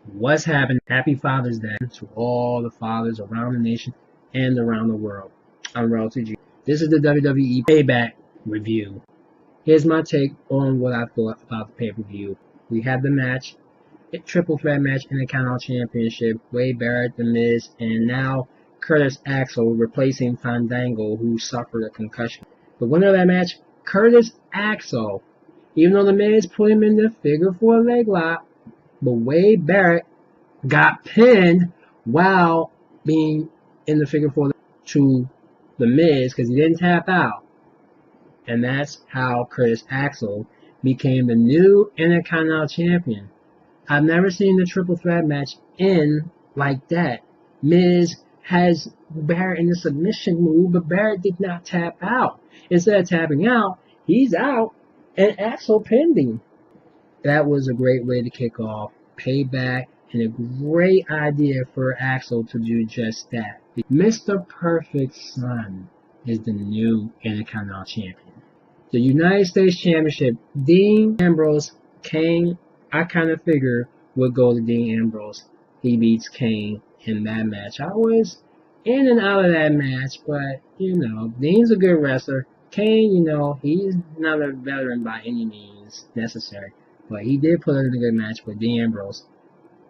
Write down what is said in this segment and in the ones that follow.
What's happening? Happy Father's Day to all the fathers around the nation and around the world. I'm Rollins. This is the WWE Payback review. Here's my take on what I thought about the pay-per-view. We had the match, a triple threat match in the Intercontinental Championship. Barrett, The Miz, and now Curtis Axel replacing Fandango, who suffered a concussion. The winner of that match, Curtis Axel. Even though The Miz put him in the figure 4 leg lock, but Barrett got pinned while being in the figure 4 to The Miz because he didn't tap out. And that's how Curtis Axel became the new Intercontinental Champion. I've never seen the triple threat match end like that. Miz has Barrett in the submission move, but Barrett did not tap out. Instead of tapping out, he's out and Axel pinned him. That was a great way to kick off Payback and a great idea for Axel to do just that. Mr. Perfect Son is the new Intercontinental Champion. The United States Championship, Dean Ambrose, Kane, I kind of figure would go to Dean Ambrose. He beats Kane in that match. I was in and out of that match, but, Dean's a good wrestler. Kane, he's not a veteran by any means necessary. But he did put in a good match, but Dean Ambrose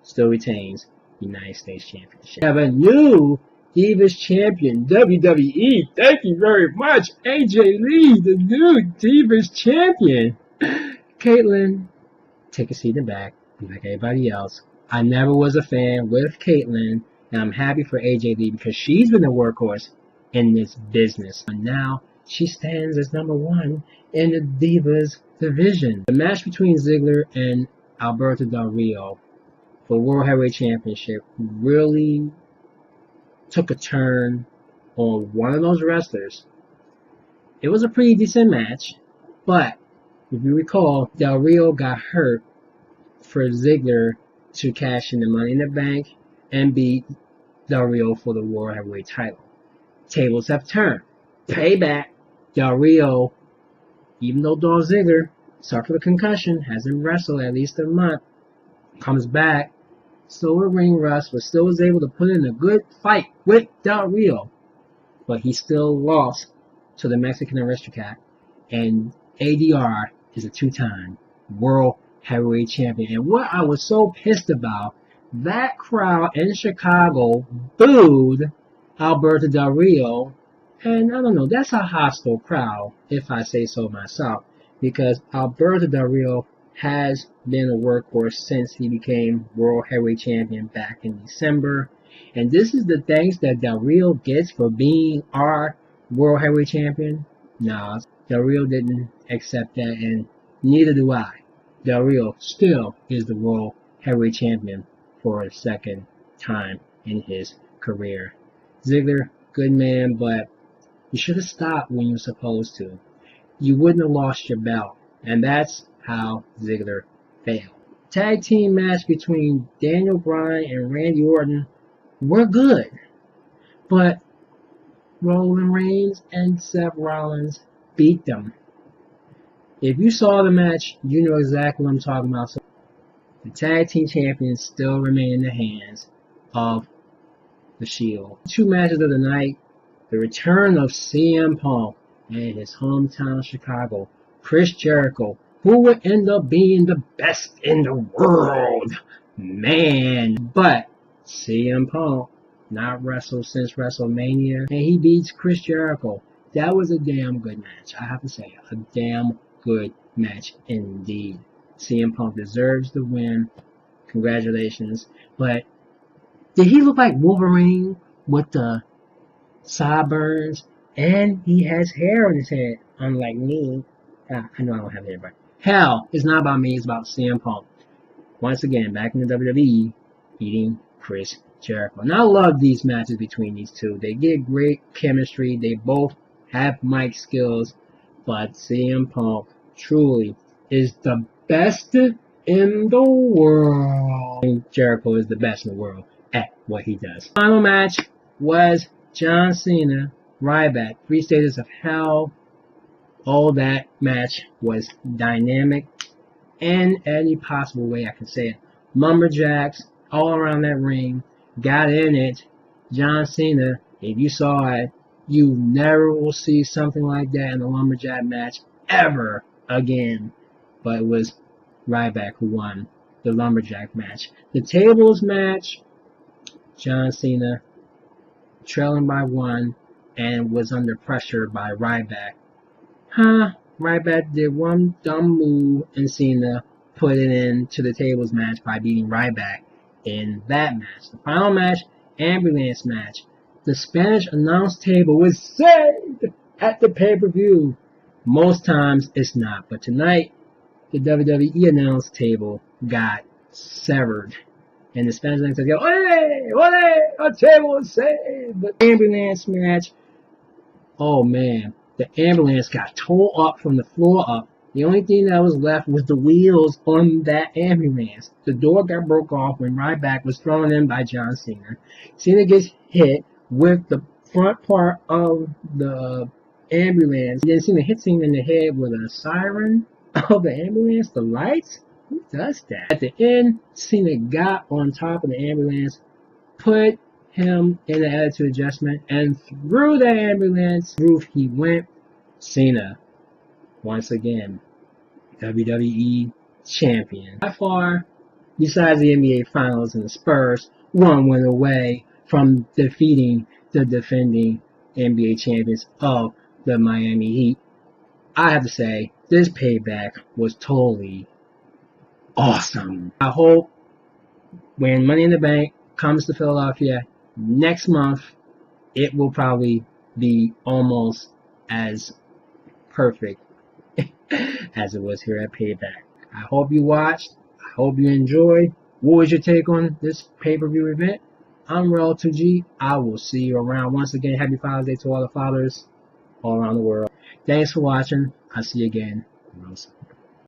still retains the United States Championship. We have a new Divas Champion, WWE. Thank you very much, AJ Lee, the new Divas Champion. Kaithlyn, take a seat in the back, be like everybody else. I never was a fan with Kaithlyn, and I'm happy for AJ Lee because she's been a workhorse in this business. And now she stands as number 1 in the Divas division. The match between Ziggler and Alberto Del Rio for the World Heavyweight Championship really took a turn on one of those wrestlers. It was a pretty decent match, but if you recall, Del Rio got hurt for Ziggler to cash in the Money in the Bank and beat Del Rio for the World Heavyweight title. Tables have turned. Payback. Del Rio, even though Dolph Ziggler suffered a concussion, hasn't wrestled at least a month, comes back, still a ring rust, but still was able to put in a good fight with Del Rio. But he still lost to the Mexican Aristocrat, and ADR is a 2-time World Heavyweight Champion. And what I was so pissed about, that crowd in Chicago booed Alberto Del Rio. And I don't know, that's a hostile crowd, if I say so myself, because Alberto Del Rio has been a workhorse since he became World Heavyweight Champion back in December. And this is the thanks that Del Rio gets for being our World Heavyweight Champion? Nah, Del Rio didn't accept that, and neither do I. Del Rio still is the World Heavyweight Champion for a second time in his career. Ziggler, good man, but you should have stopped when you were supposed to. You wouldn't have lost your belt. And that's how Ziggler failed. Tag team match between Daniel Bryan and Randy Orton were good. But Roman Reigns and Seth Rollins beat them. If you saw the match, you know exactly what I'm talking about. So the tag team champions still remain in the hands of the Shield. 2 matches of the night. The return of CM Punk in his hometown Chicago, Chris Jericho, who would end up being the best in the world, man. But CM Punk not wrestled since WrestleMania, and he beats Chris Jericho. That was a damn good match, I have to say, a damn good match indeed. CM Punk deserves the win. Congratulations. But did he look like Wolverine with the sideburns, and he has hair on his head, unlike me? I know I don't have hair, but hell, it's not about me, it's about CM Punk. Once again, back in the WWE, beating Chris Jericho. And I love these matches between these two. They get great chemistry, they both have mic skills, but CM Punk truly is the best in the world. And Jericho is the best in the world at what he does. Final match was John Cena, Ryback, 3 Stages of Hell. Oh, that match was dynamic in any possible way I can say it. Lumberjacks, all around that ring, got in it. John Cena, if you saw it, you never will see something like that in a lumberjack match ever again. But it was Ryback who won the lumberjack match. The tables match, John Cena trailing by 1 and was under pressure by Ryback. Ryback did one dumb move and Cena put it into the tables match by beating Ryback in that match. The final match, ambulance match. The Spanish announce table was saved at the pay-per-view. Most times it's not, but tonight the WWE announce table got severed. And the Spanish announce table go, ole, our table is saved. But the ambulance match, oh man, the ambulance got tore up from the floor up. The only thing that was left was the wheels on that ambulance. The door got broke off when Ryback was thrown in by John Cena. Cena gets hit with the front part of the ambulance. Then Cena hits him in the head with a siren of the ambulance. The lights? Who does that? At the end, Cena got on top of the ambulance, put him in the attitude adjustment, and through the ambulance roof he went. Cena, once again, WWE Champion. By far, besides the NBA Finals and the Spurs, one win away from defeating the defending NBA champions of the Miami Heat. I have to say, this payback was totally awesome. I hope when Money in the Bank comes to Philadelphia next month, it will probably be almost as perfect as it was here at Payback. I hope you watched. I hope you enjoyed. What was your take on this pay-per-view event? I'm Roll2G. I will see you around. Once again, happy Father's Day to all the fathers all around the world. Thanks for watching. I'll see you again real soon.